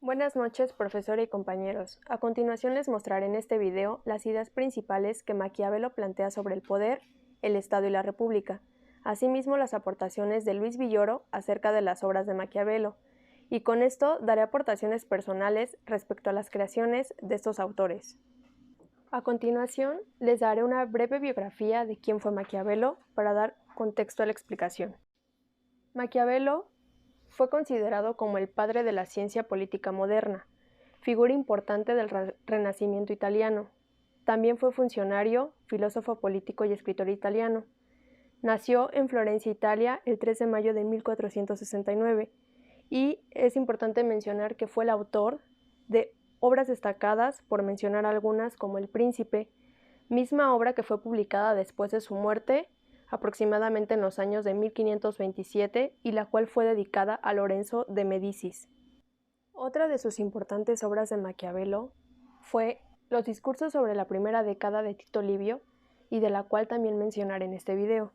Buenas noches, profesora y compañeros. A continuación les mostraré en este video las ideas principales que Maquiavelo plantea sobre el poder, el Estado y la República, asimismo las aportaciones de Luis Villoro acerca de las obras de Maquiavelo, y con esto daré aportaciones personales respecto a las creaciones de estos autores. A continuación, les daré una breve biografía de quién fue Maquiavelo para dar contexto a la explicación. Maquiavelo fue considerado como el padre de la ciencia política moderna, figura importante del Renacimiento italiano. También fue funcionario, filósofo político y escritor italiano. Nació en Florencia, Italia, el 3 de mayo de 1469 y es importante mencionar que fue el autor de obras destacadas, por mencionar algunas, como El Príncipe, misma obra que fue publicada después de su muerte, aproximadamente en los años de 1527, y la cual fue dedicada a Lorenzo de Médicis. Otra de sus importantes obras de Maquiavelo fue Los discursos sobre la primera década de Tito Livio, y de la cual también mencionaré en este video.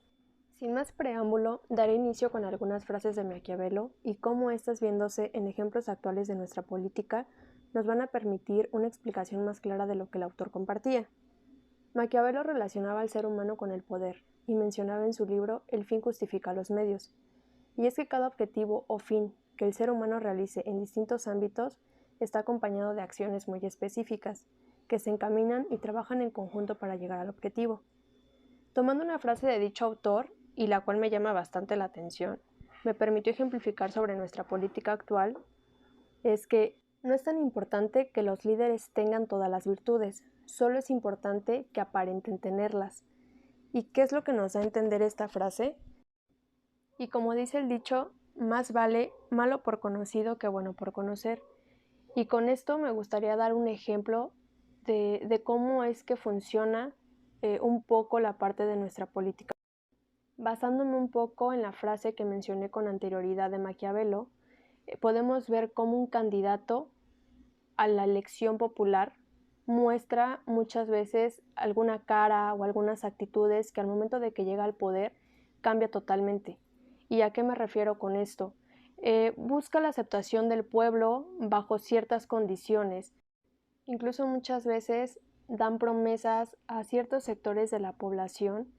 Sin más preámbulo, daré inicio con algunas frases de Maquiavelo y cómo estas, viéndose en ejemplos actuales de nuestra política, nos van a permitir una explicación más clara de lo que el autor compartía. Maquiavelo relacionaba al ser humano con el poder y mencionaba en su libro El fin justifica los medios. Y es que cada objetivo o fin que el ser humano realice en distintos ámbitos está acompañado de acciones muy específicas, que se encaminan y trabajan en conjunto para llegar al objetivo. Tomando una frase de dicho autor, y la cual me llama bastante la atención, me permitió ejemplificar sobre nuestra política actual, es que no es tan importante que los líderes tengan todas las virtudes, solo es importante que aparenten tenerlas. ¿Y qué es lo que nos da a entender esta frase? Y como dice el dicho, más vale malo por conocido que bueno por conocer. Y con esto me gustaría dar un ejemplo de cómo es que funciona un poco la parte de nuestra política. Basándome un poco en la frase que mencioné con anterioridad de Maquiavelo, podemos ver cómo un candidato a la elección popular muestra muchas veces alguna cara o algunas actitudes que al momento de que llega al poder cambia totalmente. ¿Y a qué me refiero con esto? Busca la aceptación del pueblo bajo ciertas condiciones. Incluso muchas veces dan promesas a ciertos sectores de la población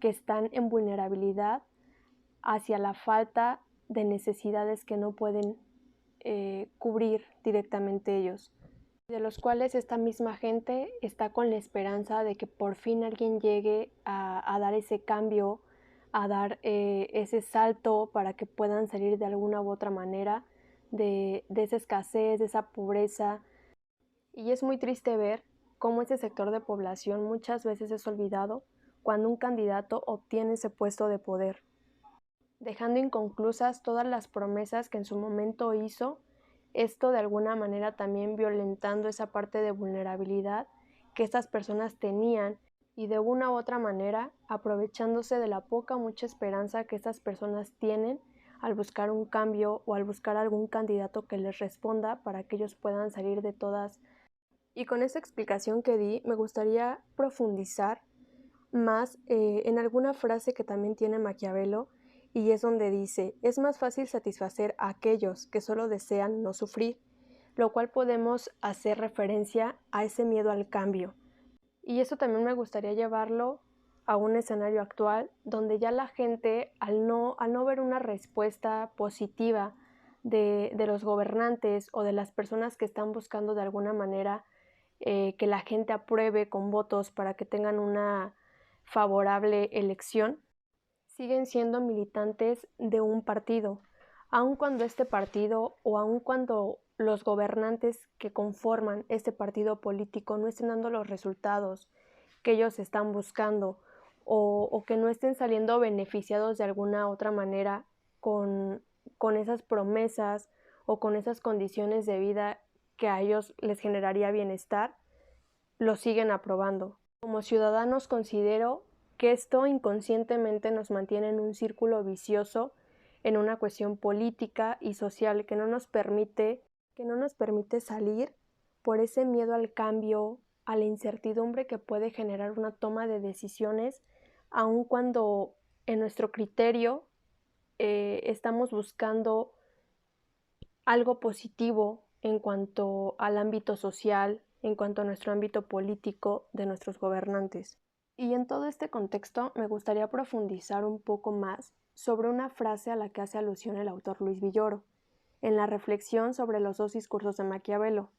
que están en vulnerabilidad hacia la falta de necesidades que no pueden cubrir directamente ellos, de los cuales esta misma gente está con la esperanza de que por fin alguien llegue a dar ese cambio, a dar ese salto para que puedan salir de alguna u otra manera de esa escasez, de esa pobreza. Y es muy triste ver cómo ese sector de población muchas veces es olvidado cuando un candidato obtiene ese puesto de poder, dejando inconclusas todas las promesas que en su momento hizo, esto de alguna manera también violentando esa parte de vulnerabilidad que estas personas tenían y de una u otra manera aprovechándose de la poca o mucha esperanza que estas personas tienen al buscar un cambio o al buscar algún candidato que les responda para que ellos puedan salir de todas. Y con esta explicación que di, me gustaría profundizar más en alguna frase que también tiene Maquiavelo, y es donde dice: es más fácil satisfacer a aquellos que solo desean no sufrir, lo cual podemos hacer referencia a ese miedo al cambio. Y eso también me gustaría llevarlo a un escenario actual donde ya la gente, al no ver una respuesta positiva de los gobernantes o de las personas que están buscando de alguna manera que la gente apruebe con votos para que tengan una favorable elección, siguen siendo militantes de un partido, aun cuando este partido o aun cuando los gobernantes que conforman este partido político no estén dando los resultados que ellos están buscando o que no estén saliendo beneficiados de alguna otra manera con esas promesas o con esas condiciones de vida que a ellos les generaría bienestar, lo siguen aprobando. Como ciudadanos considero que esto inconscientemente nos mantiene en un círculo vicioso, en una cuestión política y social que no nos permite salir por ese miedo al cambio, a la incertidumbre que puede generar una toma de decisiones, aun cuando en nuestro criterio estamos buscando algo positivo en cuanto al ámbito social, en cuanto a nuestro ámbito político de nuestros gobernantes. Y en todo este contexto me gustaría profundizar un poco más sobre una frase a la que hace alusión el autor Luis Villoro, en la reflexión sobre los dos discursos de Maquiavelo.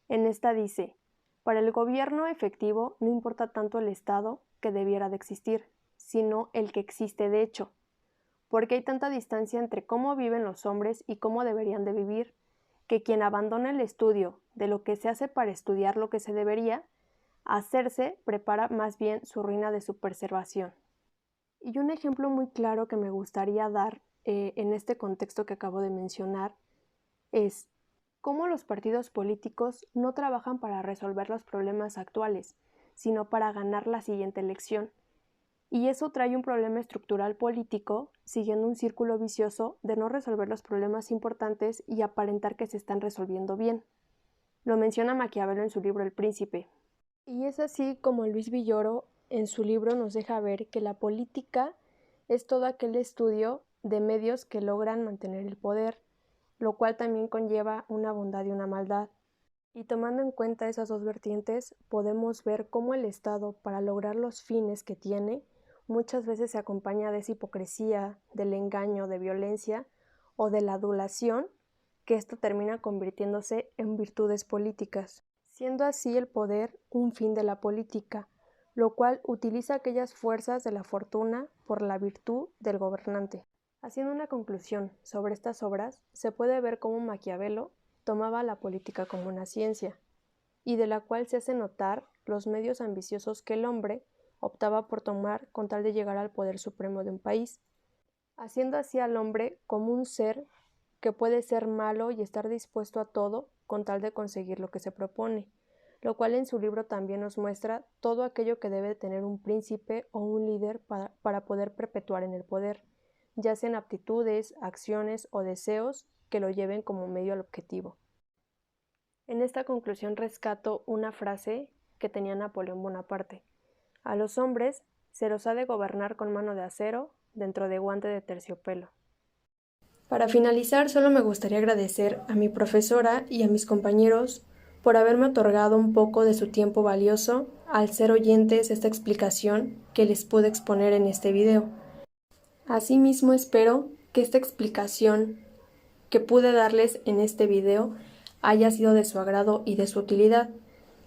En esta dice: para el gobierno efectivo no importa tanto el Estado que debiera de existir, sino el que existe de hecho, porque hay tanta distancia entre cómo viven los hombres y cómo deberían de vivir, que quien abandona el estudio de lo que se hace para estudiar lo que se debería hacerse prepara más bien su ruina de su preservación. Y un ejemplo muy claro que me gustaría dar en este contexto que acabo de mencionar es cómo los partidos políticos no trabajan para resolver los problemas actuales, sino para ganar la siguiente elección. Y eso trae un problema estructural político, siguiendo un círculo vicioso de no resolver los problemas importantes y aparentar que se están resolviendo bien. Lo menciona Maquiavelo en su libro El Príncipe. Y es así como Luis Villoro en su libro nos deja ver que la política es todo aquel estudio de medios que logran mantener el poder, lo cual también conlleva una bondad y una maldad. Y tomando en cuenta esas dos vertientes, podemos ver cómo el Estado, para lograr los fines que tiene, muchas veces se acompaña de esa hipocresía, del engaño, de violencia o de la adulación, que esto termina convirtiéndose en virtudes políticas, siendo así el poder un fin de la política, lo cual utiliza aquellas fuerzas de la fortuna por la virtud del gobernante. Haciendo una conclusión sobre estas obras, se puede ver cómo Maquiavelo tomaba la política como una ciencia, y de la cual se hace notar los medios ambiciosos que el hombre optaba por tomar con tal de llegar al poder supremo de un país, haciendo así al hombre como un ser que puede ser malo y estar dispuesto a todo con tal de conseguir lo que se propone, lo cual en su libro también nos muestra todo aquello que debe tener un príncipe o un líder para poder perpetuar en el poder, ya sean aptitudes, acciones o deseos que lo lleven como medio al objetivo. En esta conclusión rescato una frase que tenía Napoleón Bonaparte: a los hombres se los ha de gobernar con mano de acero dentro de guante de terciopelo. Para finalizar, solo me gustaría agradecer a mi profesora y a mis compañeros por haberme otorgado un poco de su tiempo valioso al ser oyentes de esta explicación que les pude exponer en este video. Asimismo, espero que esta explicación que pude darles en este video haya sido de su agrado y de su utilidad,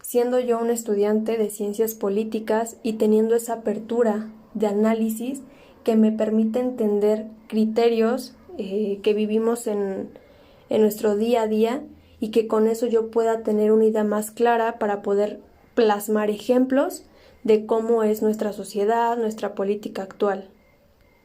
siendo yo un estudiante de ciencias políticas y teniendo esa apertura de análisis que me permite entender criterios que vivimos en nuestro día a día, y que con eso yo pueda tener una idea más clara para poder plasmar ejemplos de cómo es nuestra sociedad, nuestra política actual.